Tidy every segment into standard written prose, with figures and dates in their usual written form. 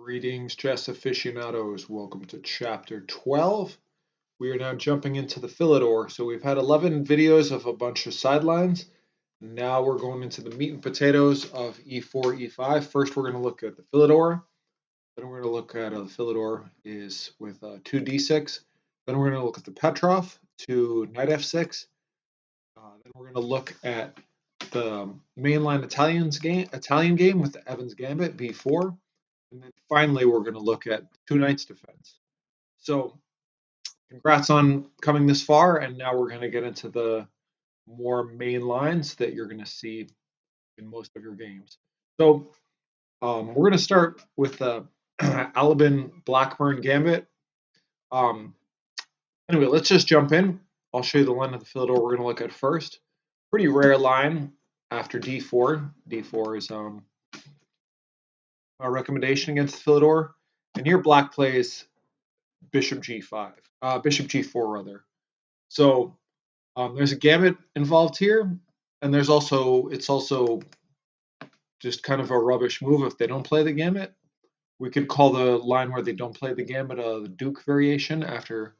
Greetings, chess aficionados. Welcome to chapter 12. We are now jumping into the Phillidor. So we've had 11 videos of a bunch of sidelines. Now we're going into the meat and potatoes of e4, e5. First, we're going to look at the Phillidor. Then we're going to look at the Phillidor is with 2d6. Then we're going to look at the Petrov to knight f6. Then we're going to look at the mainline Italian game with the Evans Gambit, b4. And then finally, we're going to look at two knights defense. So congrats on coming this far, and now we're going to get into the more main lines that you're going to see in most of your games. So we're going to start with the Alapin Blackburne Gambit. Anyway, let's just jump in. I'll show you the line of the Phillidor we're going to look at first. Pretty rare line after d4. d4 is a recommendation against the Phillidor. And here black plays bishop g5, bishop g4 rather. So there's a gambit involved here, and it's also just kind of a rubbish move if they don't play the gambit. We could call the line where they don't play the gambit the Duke variation after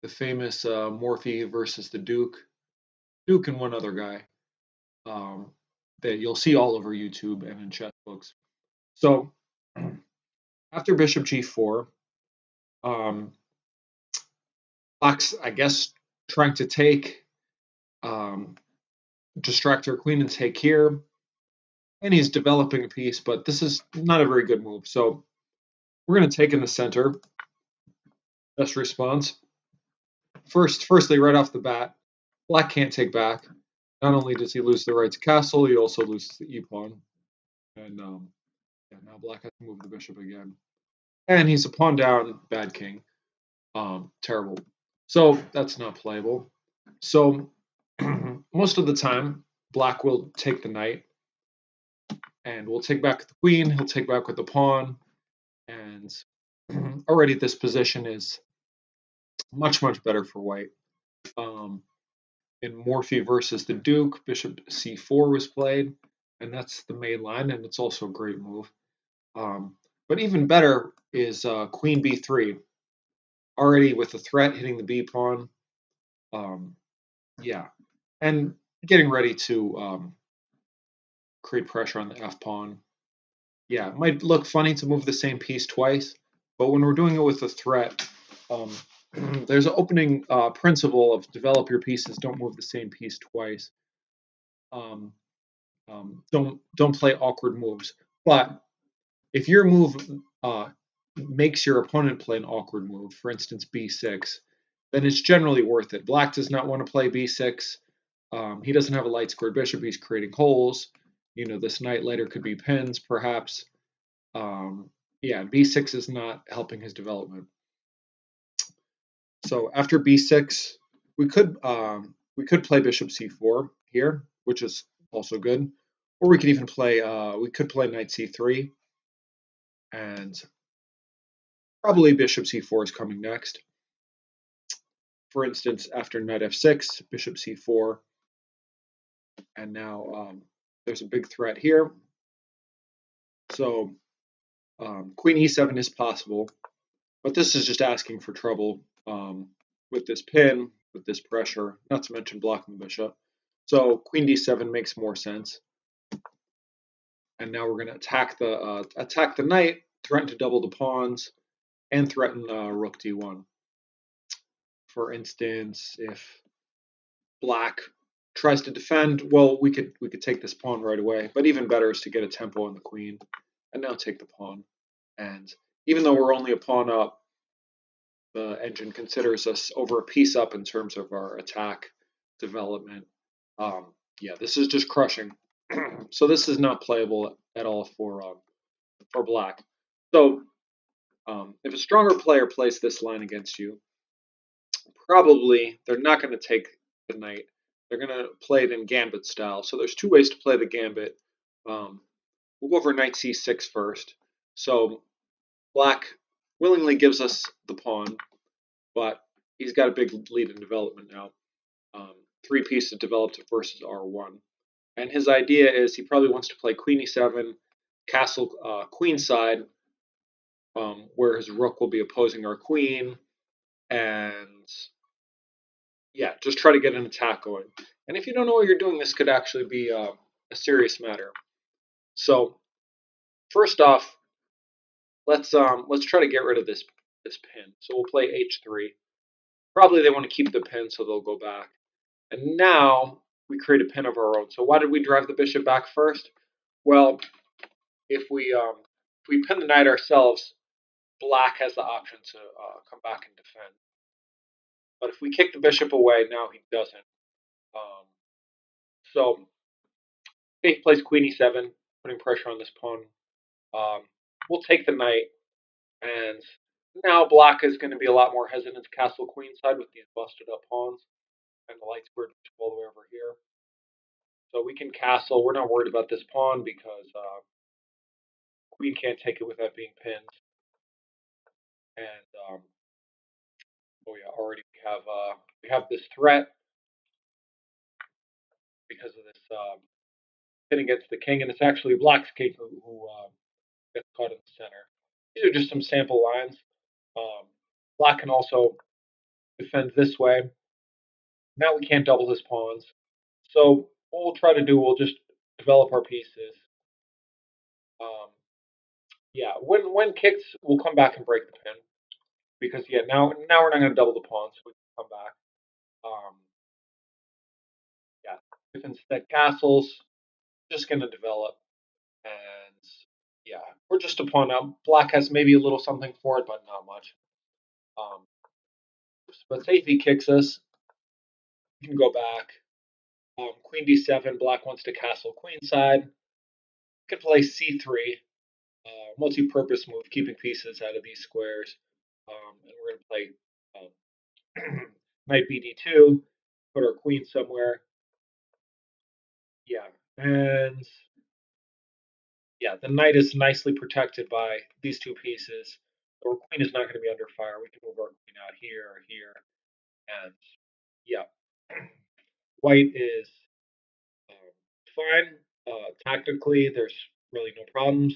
the famous Morphy versus the Duke and one other guy that you'll see all over YouTube and in chess books. So after bishop g4, black's, I guess, trying to take, distract her queen and take here. And he's developing a piece, but this is not a very good move. So we're going to take in the center. Best response. Firstly, right off the bat, black can't take back. Not only does he lose the right to castle, he also loses the e-pawn. And now black has to move the bishop again. And he's a pawn down, bad king. Terrible. So that's not playable. So most of the time, black will take the knight, and we'll take back the queen. He'll take back with the pawn, and already this position is much better for white. In Morphy versus the Duke, bishop c4 was played, and that's the main line, and it's also a great move. But even better is queen b3, already with the threat hitting the b pawn. Yeah, and getting ready to create pressure on the f pawn. Yeah, it might look funny to move the same piece twice, but when we're doing it with a threat, there's an opening principle of develop your pieces, don't move the same piece twice. Don't play awkward moves. But if your move makes your opponent play an awkward move, for instance b6, then it's generally worth it. Black does not want to play b6. He doesn't have a light squared bishop. He's creating holes. This knight later could be pins, perhaps. Yeah, b6 is not helping his development. So after b6, we could play bishop c4 here, which is also good. Or we could even play knight c3, and probably bishop c4 is coming next. For instance, after knight f6, bishop c4, and now there's a big threat here. So queen e7 is possible, but this is just asking for trouble with this pin, with this pressure, not to mention blocking the bishop. So queen d7 makes more sense. And now we're going to attack the knight, threaten to double the pawns, and threaten rook d1. For instance, if black tries to defend, well, we could take this pawn right away. But even better is to get a tempo on the queen, and now take the pawn. And even though we're only a pawn up, the engine considers us over a piece up in terms of our attack development. Yeah, this is just crushing. So this is not playable at all for black. So if a stronger player plays this line against you, probably they're not going to take the knight. They're going to play it in gambit style. So there's two ways to play the gambit. We'll go over knight c6 first. So black willingly gives us the pawn, but he's got a big lead in development now. 3 pieces developed versus r1. And his idea is he probably wants to play queen e7, castle queenside, where his rook will be opposing our queen, and yeah, just try to get an attack going. And if you don't know what you're doing, this could actually be a serious matter. So first off, let's try to get rid of this pin. So we'll play h3. Probably they want to keep the pin, so they'll go back. And now we create a pin of our own. So why did we drive the bishop back first? Well, if we pin the knight ourselves, black has the option to come back and defend. But if we kick the bishop away, now he doesn't. So he plays queen e7, putting pressure on this pawn. We'll take the knight, and now black is going to be a lot more hesitant to castle queenside with these busted up pawns, and the light square all the way over here. So we can castle. We're not worried about this pawn because queen can't take it without being pinned. And oh yeah, already we have this threat because of this pin against the king, and it's actually black's king who gets caught in the center. These are just some sample lines. Black can also defend this way. Now we can't double his pawns. So what we'll try to do, we'll just develop our pieces. Yeah, when kicked, we'll come back and break the pin because yeah, now we're not going to double the pawns. So we can come back. Yeah, if instead castles, just going to develop, and yeah, we're just a pawn now. Black has maybe a little something for it, but not much. But say if he kicks us, we can go back. Queen d7. Black wants to castle queenside. We can play c3. Multi-purpose move, keeping pieces out of these squares. And we're going to play knight bd2, put our queen somewhere. Yeah, and yeah, the knight is nicely protected by these two pieces. Our queen is not going to be under fire. We can move our queen out here or here, and yeah, white is fine. Tactically, there's really no problems,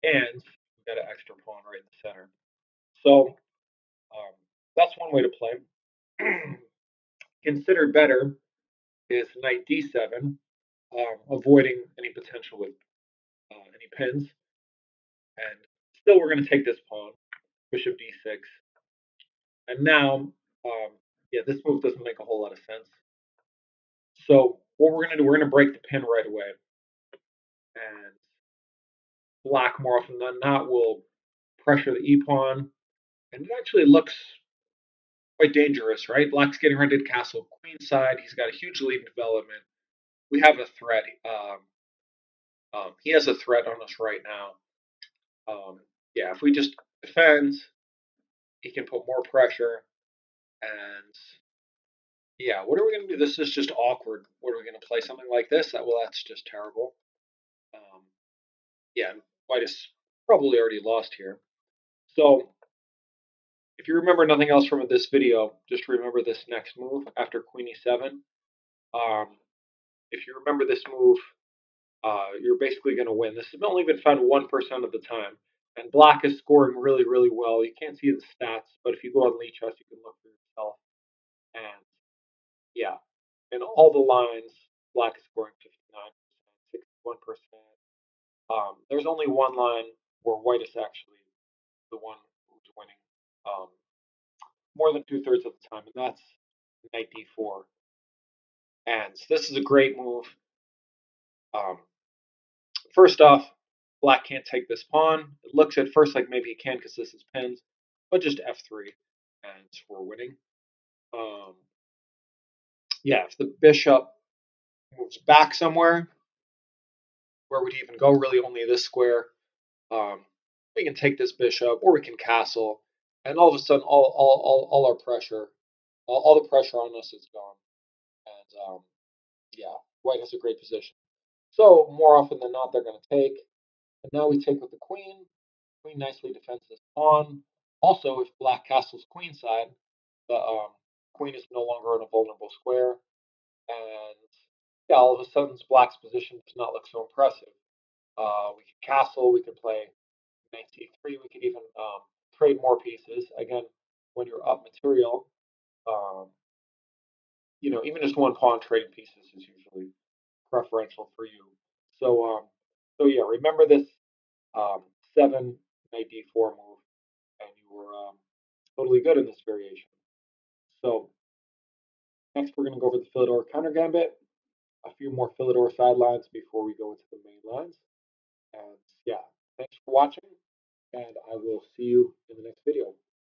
and we've got an extra pawn right in the center. So that's one way to play. Considered better is knight d7, avoiding any potential with any pins. And still, we're going to take this pawn, bishop d6. And now, yeah, this move doesn't make a whole lot of sense. So what we're going to do, we're going to break the pin right away. And black, more often than not, will pressure the e-pawn. And it actually looks quite dangerous, right? Black's getting ready to castle queenside. He's got a huge lead in development. We have a threat. He has a threat on us right now. Yeah, if we just defend, he can put more pressure. And yeah, what are we going to do? This is just awkward. What are we going to play? Something like this? Well, that's just terrible. Yeah, white is probably already lost here. So if you remember nothing else from this video, just remember this next move after queen e7. If you remember this move, you're basically going to win. This has only been found 1% of the time. And black is scoring really, really well. You can't see the stats, but if you go on Lichess, you can look for yourself. And yeah, in all the lines, black is scoring 59%, 61%. There's only one line where white is actually the one who's winning more than 2/3 of the time, and that's knight d4. And this is a great move. First off, black can't take this pawn. It looks at first like maybe he can because this is pinned, but just f3, and we're winning. Yeah, if the bishop moves back somewhere, where would he even go? Really, only this square. We can take this bishop, or we can castle, and all of a sudden, all our pressure, all the pressure on us is gone. And yeah, white has a great position. So more often than not, they're going to take. And now we take with the queen. Queen nicely defends this pawn. Also, if black castles queenside, the queen is no longer in a vulnerable square. And yeah, all of a sudden, black's position does not look so impressive. We can castle, we can play knight c3, 3, we could even trade more pieces. Again, when you're up material, um, even just one pawn trading pieces is usually preferential for you. So, yeah, remember this um, 7 knight d4 move, and you were totally good in this variation. So next, we're going to go over the Phillidor counter gambit, a few more Phillidor sidelines before we go into the main lines. And yeah, thanks for watching, and I will see you in the next video.